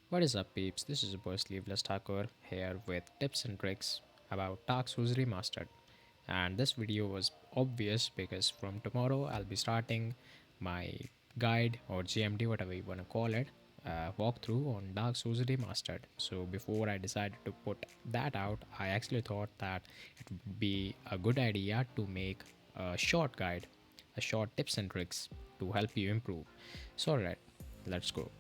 What is up, peeps? This is your boy Sleeveless Thakur here with tips and tricks about Dark Souls Remastered. And this video was obvious because from tomorrow I'll be starting my guide or GMD, whatever you want to call it, walkthrough on Dark Souls Remastered. So before I decided to put that out, I actually thought that it would be a good idea to make a short guide, a short tips and tricks to help you improve. So, alright, let's go.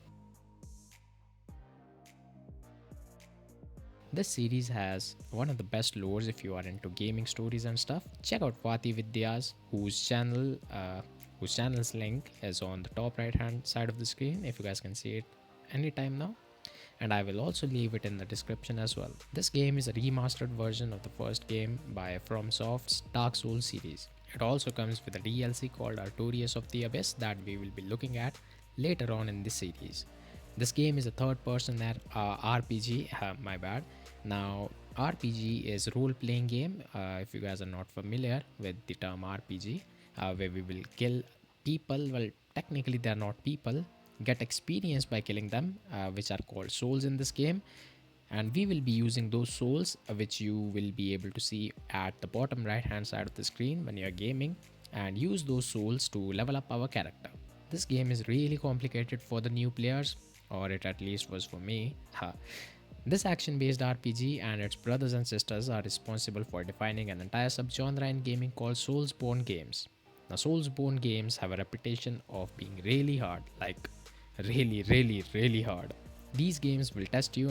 This series has one of the best lores if you are into gaming stories and stuff. Check out Vati Vidyas, whose channel's link is on the top right hand side of the screen if you guys can see it anytime now. And I will also leave it in the description as well. This game is a remastered version of the first game by FromSoft's Dark Souls series. It also comes with a DLC called Artorias of the Abyss that we will be looking at later on in this series. This game is a third person RPG, my bad. Now, RPG is role playing game. If you guys are not familiar with the term RPG, where we will kill people. Well, technically, they are not people. Get experience by killing them, which are called souls in this game. And we will be using those souls, which you will be able to see at the bottom right hand side of the screen when you are gaming, and use those souls to level up our character. This game is really complicated for the new players, or it at least was for me. This action based RPG and its brothers and sisters are responsible for defining an entire subgenre in gaming called Soulsborne games. Now, Soulsborne games have a reputation of being really hard, like really hard. These games will test you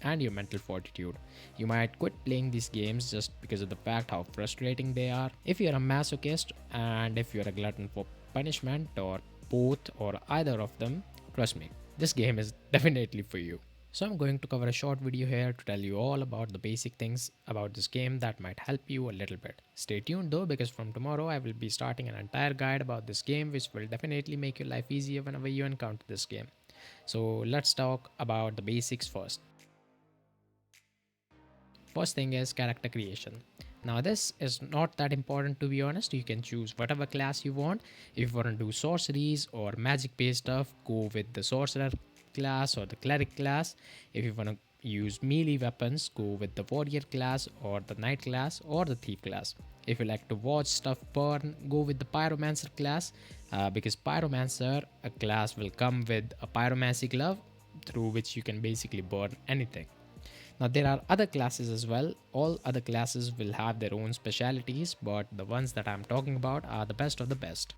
and your mental fortitude. You might quit playing these games just because of the fact how frustrating they are. If you're a masochist and if you're a glutton for punishment, or both or either of them, trust me, this game is definitely for you. So I'm going to cover a short video here to tell you all about the basic things about this game that might help you a little bit. Stay tuned though, because from tomorrow I will be starting an entire guide about this game which will definitely make your life easier whenever you encounter this game. So let's talk about the basics first. First thing is character creation. Now this is not that important, to be honest. You can choose whatever class you want. If you want to do sorceries or magic based stuff, go with the sorcerer class or the cleric class. If you want to use melee weapons, go with the warrior class or the knight class or the thief class. If you like to watch stuff burn, go with the pyromancer class, because pyromancer a class will come with a pyromancy glove through which you can basically burn anything. Now there are other classes as well. All other classes will have their own specialities, but the ones that I'm talking about are the best of the best.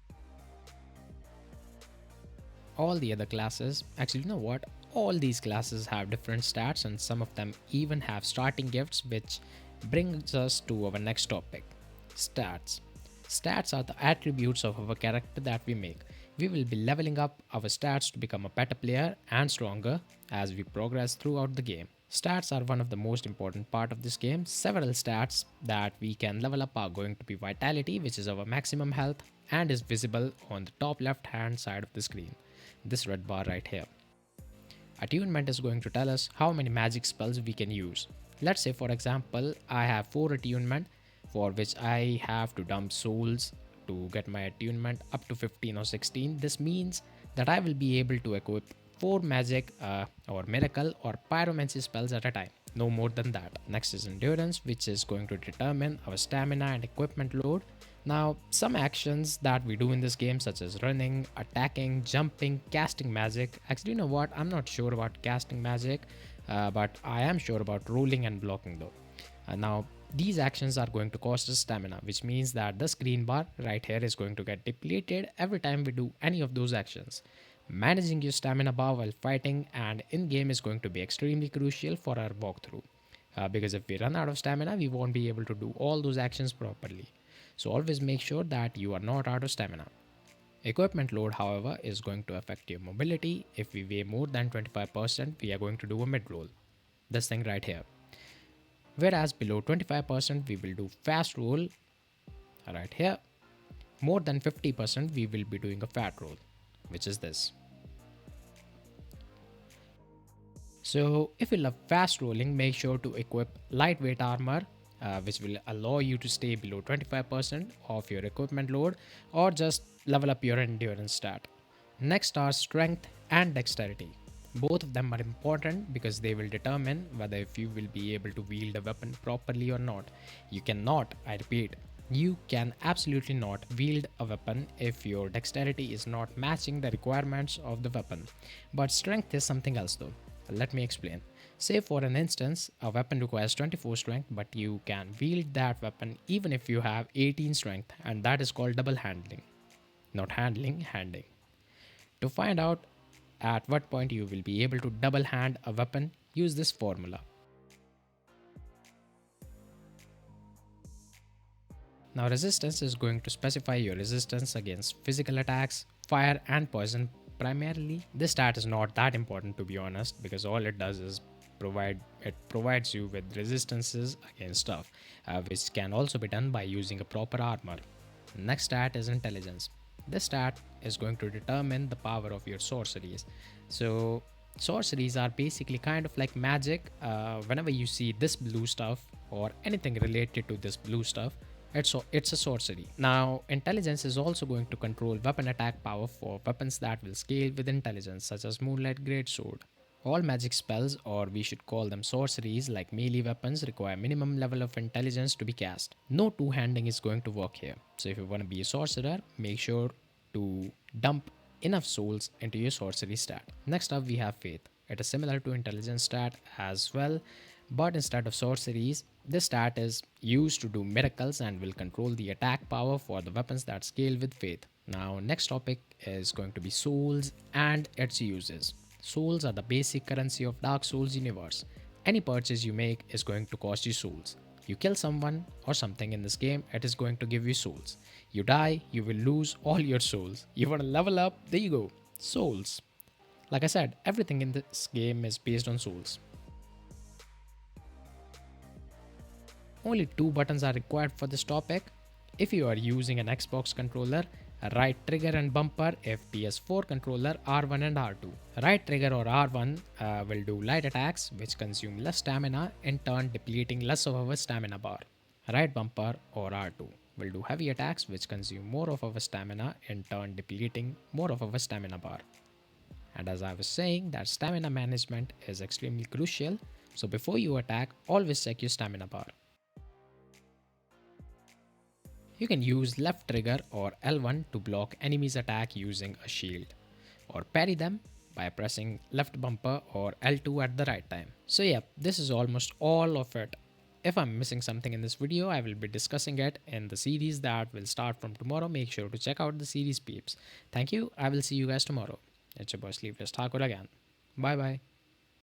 All the other classes, actually, you know what? All these classes have different stats, and some of them even have starting gifts, which brings us to our next topic: stats. Stats are the attributes of our character that we make. We will be leveling up our stats to become a better player and stronger as we progress throughout the game. Stats are one of the most important part of this game. Several stats that we can level up are going to be vitality, which is our maximum health and is visible on the top left hand side of the screen, this red bar right here. Attunement is going to tell us how many magic spells we can use. Let's say for example I have 4 attunement, for which I have to dump souls to get my attunement up to 15 or 16. This means that I will be able to equip 4 magic or miracle or pyromancy spells at a time. No more than that. Next is endurance, which is going to determine our stamina and equipment load. Now, some actions that we do in this game, such as running, attacking, jumping, casting magic. Actually, you know what? I'm not sure about casting magic, but I am sure about rolling and blocking though. Now, these actions are going to cost us stamina, which means that the screen bar right here is going to get depleted every time we do any of those actions. Managing your stamina bar while fighting and in game is going to be extremely crucial for our walkthrough. Because if we run out of stamina, we won't be able to do all those actions properly. So always make sure that you are not out of stamina. Equipment load, however, is going to affect your mobility. If we weigh more than 25%, we are going to do a mid roll. This thing right here. Whereas below 25%, we will do fast roll right here. More than 50%, we will be doing a fat roll, which is this. So if you love fast rolling, make sure to equip lightweight armor, which will allow you to stay below 25% of your equipment load, or just level up your endurance stat. Next are strength and dexterity. Both of them are important because they will determine whether if you will be able to wield a weapon properly or not. You cannot, I repeat, you can absolutely not wield a weapon if your dexterity is not matching the requirements of the weapon. But strength is something else though. Let me explain. Say for an instance, a weapon requires 24 strength, but you can wield that weapon even if you have 18 strength, and that is called double handling. Not handling, handing. To find out at what point you will be able to double hand a weapon, use this formula. Now resistance is going to specify your resistance against physical attacks, fire and poison primarily. This stat is not that important to be honest, because all it does is provides you with resistances against stuff, which can also be done by using a proper armor. Next stat is intelligence. This stat is going to determine the power of your sorceries. So sorceries are basically kind of like magic. Whenever you see this blue stuff or anything related to this blue stuff, it's a sorcery. Now, intelligence is also going to control weapon attack power for weapons that will scale with intelligence, such as Moonlight Greatsword. All magic spells, or we should call them sorceries, like melee weapons, require minimum level of intelligence to be cast. No two-handing is going to work here. So if you want to be a sorcerer, make sure to dump enough souls into your sorcery stat. Next up we have faith. It is similar to intelligence stat as well, but instead of sorceries, this stat is used to do miracles and will control the attack power for the weapons that scale with faith. Now, next topic is going to be souls and its uses. Souls are the basic currency of Dark Souls universe. Any purchase you make is going to cost you souls. You kill someone or something in this game, it is going to give you souls. You die, you will lose all your souls. You want to level up, there you go. Souls. Like I said, everything in this game is based on souls. Only two buttons are required for this topic. If you are using an Xbox controller, right trigger and bumper. If PS4 controller, R1 and R2. Right trigger or R1 will do light attacks which consume less stamina, in turn depleting less of our stamina bar. Right bumper or R2 will do heavy attacks which consume more of our stamina, in turn depleting more of our stamina bar. And as I was saying, that stamina management is extremely crucial. So before you attack, always check your stamina bar. You can use left trigger or L1 to block enemies' attack using a shield, or parry them by pressing left bumper or L2 at the right time. So yeah, this is almost all of it. If I'm missing something in this video, I will be discussing it in the series that will start from tomorrow. Make sure to check out the series peeps. Thank you. I will see you guys tomorrow. It's your boy Sleepless Thakur again. Bye bye.